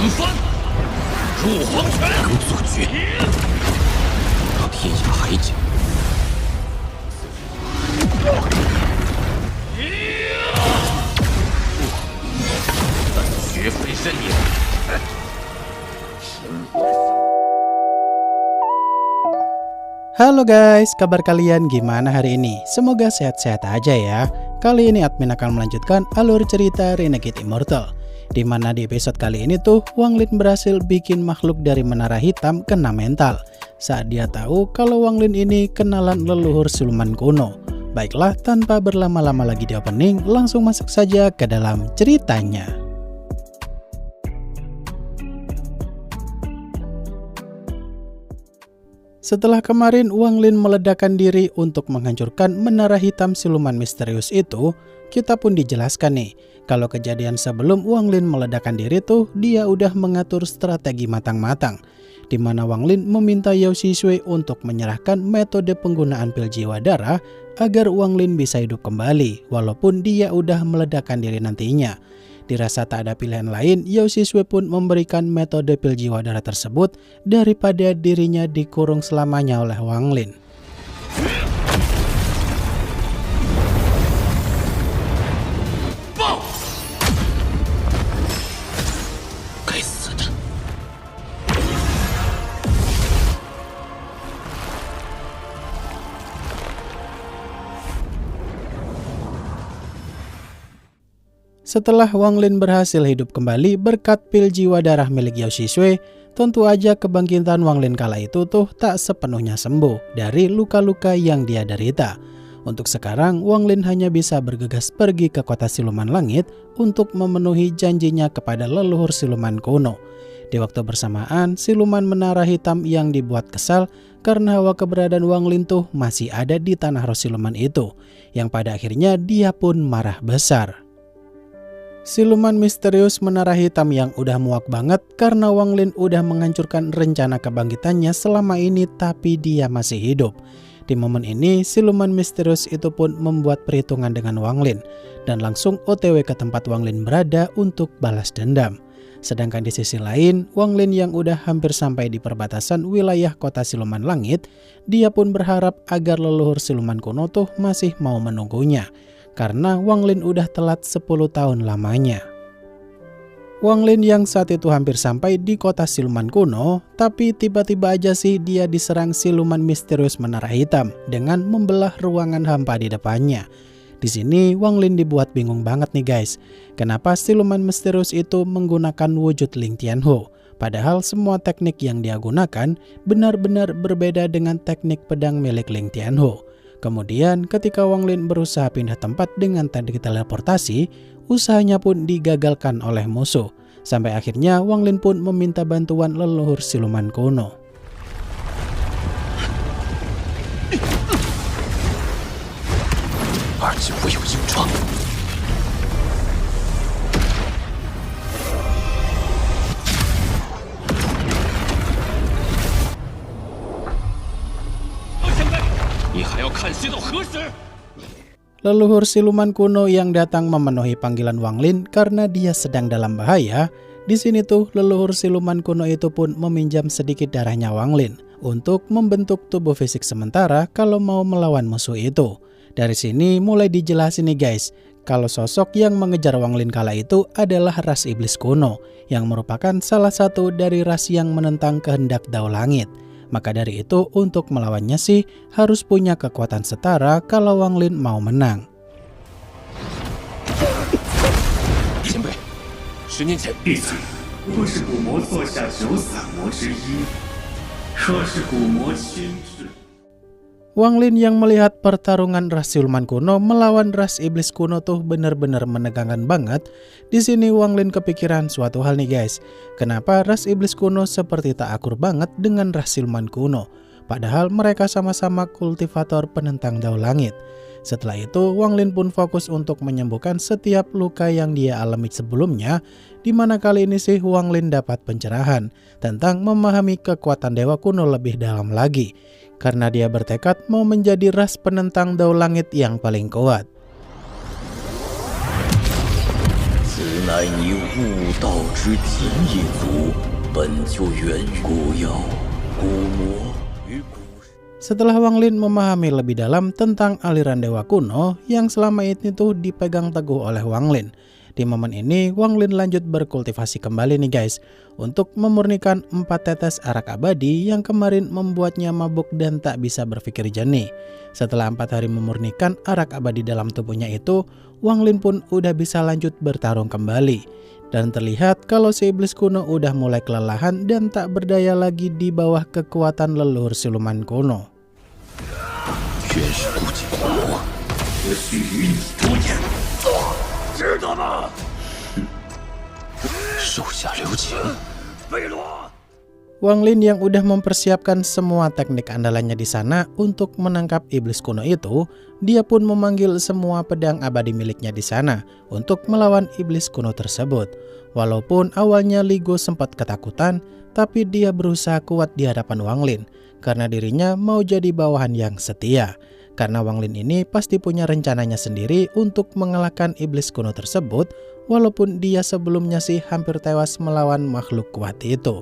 翻，入黄泉，能做绝，到天涯海角。绝非甚也。Halo guys, kabar kalian gimana hari ini? Semoga sehat-sehat aja ya. Kali ini admin akan melanjutkan alur cerita Renegade Immortal, dimana di episode kali ini tuh Wang Lin berhasil bikin makhluk dari menara hitam kena mental saat dia tahu kalau Wang Lin ini kenalan leluhur siluman kuno. Baiklah, tanpa berlama-lama lagi di opening, langsung masuk saja ke dalam ceritanya. Setelah kemarin Wang Lin meledakkan diri untuk menghancurkan menara hitam siluman misterius itu, kita pun dijelaskan nih, kalau kejadian sebelum Wang Lin meledakkan diri tuh dia udah mengatur strategi matang-matang, di mana Wang Lin meminta Yao Xishui untuk menyerahkan metode penggunaan pil jiwa darah agar Wang Lin bisa hidup kembali, walaupun dia udah meledakkan diri nantinya. Dirasa tak ada pilihan lain, Yao Xishui pun memberikan metode pil jiwa darah tersebut daripada dirinya dikurung selamanya oleh Wang Lin. Setelah Wang Lin berhasil hidup kembali berkat pil jiwa darah milik Yao Xishui, tentu aja kebangkitan Wang Lin kala itu tuh tak sepenuhnya sembuh dari luka-luka yang dia derita. Untuk sekarang, Wang Lin hanya bisa bergegas pergi ke kota siluman langit untuk memenuhi janjinya kepada leluhur siluman kuno. Di waktu bersamaan, siluman menara hitam yang dibuat kesal karena hawa keberadaan Wang Lin tuh masih ada di tanah roh siluman itu, yang pada akhirnya dia pun marah besar. Siluman misterius menara hitam yang udah muak banget karena Wang Lin udah menghancurkan rencana kebangkitannya selama ini tapi dia masih hidup. Di momen ini, siluman misterius itu pun membuat perhitungan dengan Wang Lin dan langsung OTW ke tempat Wang Lin berada untuk balas dendam. Sedangkan di sisi lain, Wang Lin yang udah hampir sampai di perbatasan wilayah kota siluman langit, dia pun berharap agar leluhur siluman kuno tuh masih mau menunggunya, karena Wang Lin udah telat 10 tahun lamanya. Wang Lin yang saat itu hampir sampai di kota siluman kuno, tapi tiba-tiba aja sih dia diserang siluman misterius menara hitam dengan membelah ruangan hampa di depannya. Di sini Wang Lin dibuat bingung banget nih guys, kenapa siluman misterius itu menggunakan wujud Ling Tianhu, padahal semua teknik yang dia gunakan benar-benar berbeda dengan teknik pedang milik Ling Tianhu. Kemudian ketika Wang Lin berusaha pindah tempat dengan teknik teleportasi, usahanya pun digagalkan oleh musuh. Sampai akhirnya Wang Lin pun meminta bantuan leluhur siluman kuno. Leluhur siluman kuno yang datang memenuhi panggilan Wang Lin karena dia sedang dalam bahaya. Di sini tuh leluhur siluman kuno itu pun meminjam sedikit darahnya Wang Lin untuk membentuk tubuh fisik sementara kalau mau melawan musuh itu. Dari sini mulai dijelasin nih guys, kalau sosok yang mengejar Wang Lin kala itu adalah ras iblis kuno yang merupakan salah satu dari ras yang menentang kehendak Dao Langit. Maka dari itu untuk melawannya sih harus punya kekuatan setara kalau Wang Lin mau menang. Wang Lin yang melihat pertarungan ras siluman kuno melawan ras iblis kuno tuh bener-bener menegangkan banget. Di sini Wang Lin kepikiran suatu hal nih guys. Kenapa ras iblis kuno seperti tak akur banget dengan ras siluman kuno? Padahal mereka sama-sama kultivator penentang Dao Langit. Setelah itu Wang Lin pun fokus untuk menyembuhkan setiap luka yang dia alami sebelumnya, di mana kali ini sih Wang Lin dapat pencerahan tentang memahami kekuatan dewa kuno lebih dalam lagi. Karena dia bertekad mau menjadi ras penentang Dao Langit yang paling kuat. 乃你悟道之仅一族，本就源于古妖、古魔与古。 Setelah Wang Lin memahami lebih dalam tentang aliran dewa kuno yang selama ini tuh dipegang teguh oleh Wang Lin, di momen ini Wang Lin lanjut berkultivasi kembali nih guys, untuk memurnikan 4 tetes arak abadi yang kemarin membuatnya mabuk dan tak bisa berpikir jernih. Setelah 4 hari memurnikan arak abadi dalam tubuhnya itu, Wang Lin pun udah bisa lanjut bertarung kembali. Dan terlihat kalau si iblis kuno udah mulai kelelahan dan tak berdaya lagi di bawah kekuatan leluhur siluman kuno. Wang Lin yang udah mempersiapkan semua teknik andalannya di sana untuk menangkap iblis kuno itu, dia pun memanggil semua pedang abadi miliknya di sana untuk melawan iblis kuno tersebut. Walaupun awalnya Li Go sempat ketakutan, tapi dia berusaha kuat di hadapan Wang Lin karena dirinya mau jadi bawahan yang setia. Karena Wang Lin ini pasti punya rencananya sendiri untuk mengalahkan iblis kuno tersebut, walaupun dia sebelumnya sih hampir tewas melawan makhluk kuat itu.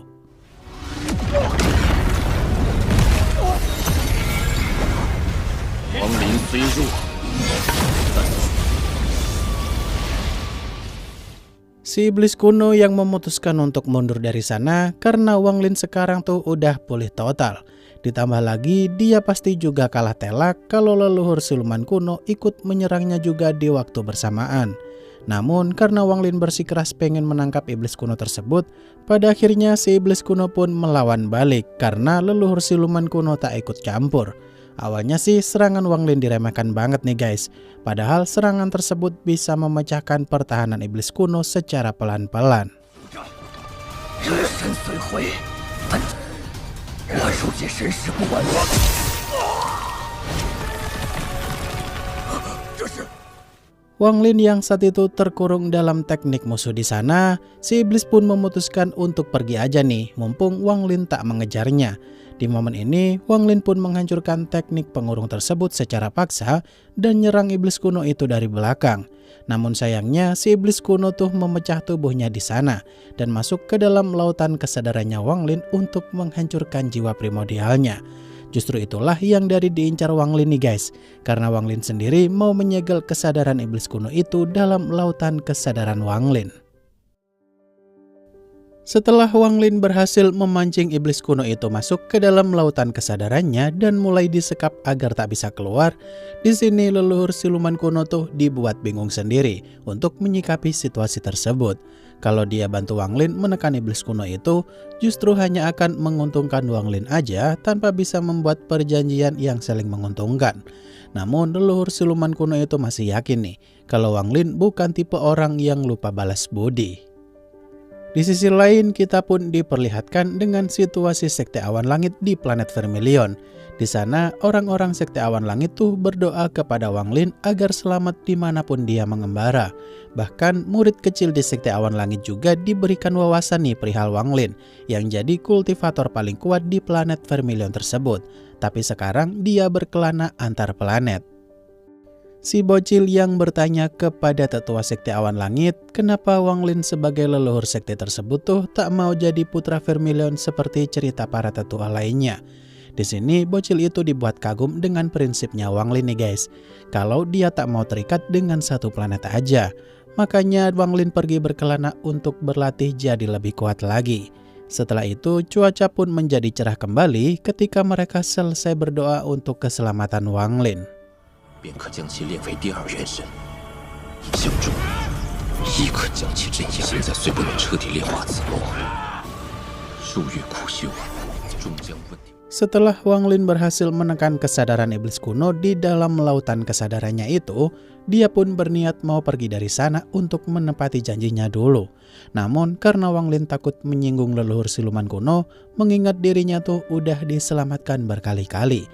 Si iblis kuno yang memutuskan untuk mundur dari sana karena Wang Lin sekarang tuh udah pulih total. Ditambah lagi dia pasti juga kalah telak kalau leluhur siluman kuno ikut menyerangnya juga di waktu bersamaan. Namun karena Wang Lin bersikeras pengen menangkap iblis kuno tersebut, pada akhirnya si iblis kuno pun melawan balik karena leluhur siluman kuno tak ikut campur. Awalnya sih serangan Wang Lin diremehkan banget nih guys, padahal serangan tersebut bisa memecahkan pertahanan iblis kuno secara pelan-pelan. Wang Lin yang saat itu terkurung dalam teknik musuh di sana, si iblis pun memutuskan untuk pergi aja nih, mumpung Wang Lin tak mengejarnya. Di momen ini, Wang Lin pun menghancurkan teknik pengurung tersebut secara paksa dan nyerang iblis kuno itu dari belakang. Namun sayangnya, si iblis kuno tuh memecah tubuhnya di sana dan masuk ke dalam lautan kesadarannya Wang Lin untuk menghancurkan jiwa primordialnya. Justru itulah yang dari diincar Wang Lin nih guys, karena Wang Lin sendiri mau menyegel kesadaran iblis kuno itu dalam lautan kesadaran Wang Lin. Setelah Wang Lin berhasil memancing iblis kuno itu masuk ke dalam lautan kesadarannya dan mulai disekap agar tak bisa keluar, di sini leluhur siluman kuno tuh dibuat bingung sendiri untuk menyikapi situasi tersebut. Kalau dia bantu Wang Lin menekan iblis kuno itu, justru hanya akan menguntungkan Wang Lin aja tanpa bisa membuat perjanjian yang saling menguntungkan. Namun leluhur siluman kuno itu masih yakin nih, kalau Wang Lin bukan tipe orang yang lupa balas budi. Di sisi lain, kita pun diperlihatkan dengan situasi Sekte Awan Langit di planet Vermilion. Di sana, orang-orang Sekte Awan Langit tuh berdoa kepada Wang Lin agar selamat dimanapun dia mengembara. Bahkan, murid kecil di Sekte Awan Langit juga diberikan wawasan nih perihal Wang Lin, yang jadi kultivator paling kuat di planet Vermilion tersebut. Tapi sekarang, dia berkelana antar planet. Si bocil yang bertanya kepada tetua Sekte Awan Langit, kenapa Wang Lin sebagai leluhur sekte tersebut tuh tak mau jadi putra Vermilion seperti cerita para tetua lainnya. Di sini bocil itu dibuat kagum dengan prinsipnya Wang Lin nih guys. Kalau dia tak mau terikat dengan satu planet aja, makanya Wang Lin pergi berkelana untuk berlatih jadi lebih kuat lagi. Setelah itu cuaca pun menjadi cerah kembali ketika mereka selesai berdoa untuk keselamatan Wang Lin. 便可将其炼为第二元神，相助亦可将其镇压。现在虽不能彻底炼化子墨，数月苦修，终将问题。Setelah Wang Lin berhasil menekan kesadaran iblis kuno di dalam lautan kesadarannya itu, dia pun berniat mau pergi dari sana untuk menepati janjinya dulu. Namun karena Wang Lin takut menyinggung leluhur siluman kuno, mengingat dirinya tuh udah diselamatkan berkali-kali.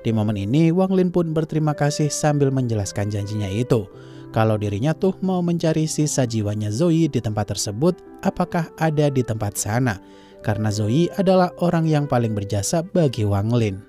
Di momen ini Wang Lin pun berterima kasih sambil menjelaskan janjinya itu. Kalau dirinya tuh mau mencari sisa jiwanya Zoe di tempat tersebut, apakah ada di tempat sana. Karena Zoe adalah orang yang paling berjasa bagi Wang Lin.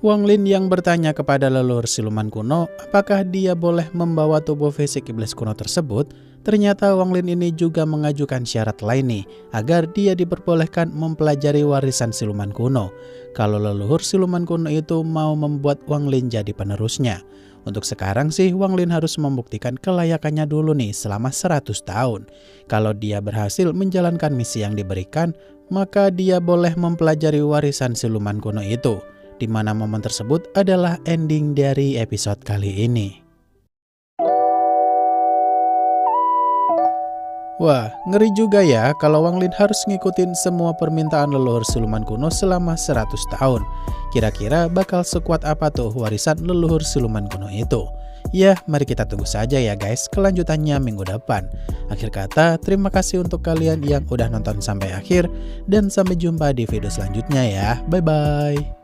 Wang Lin yang bertanya kepada leluhur siluman kuno apakah dia boleh membawa tubuh fisik iblis kuno tersebut, ternyata Wang Lin ini juga mengajukan syarat lain nih, agar dia diperbolehkan mempelajari warisan siluman kuno. Kalau leluhur siluman kuno itu mau membuat Wang Lin jadi penerusnya. Untuk sekarang sih Wang Lin harus membuktikan kelayakannya dulu nih selama 100 tahun. Kalau dia berhasil menjalankan misi yang diberikan, maka dia boleh mempelajari warisan siluman kuno itu. Di mana momen tersebut adalah ending dari episode kali ini. Wah, ngeri juga ya kalau Wang Lin harus ngikutin semua permintaan leluhur siluman kuno selama 100 tahun. Kira-kira bakal sekuat apa tuh warisan leluhur siluman kuno itu? Ya, mari kita tunggu saja ya guys kelanjutannya minggu depan. Akhir kata, terima kasih untuk kalian yang udah nonton sampai akhir, dan sampai jumpa di video selanjutnya ya. Bye-bye.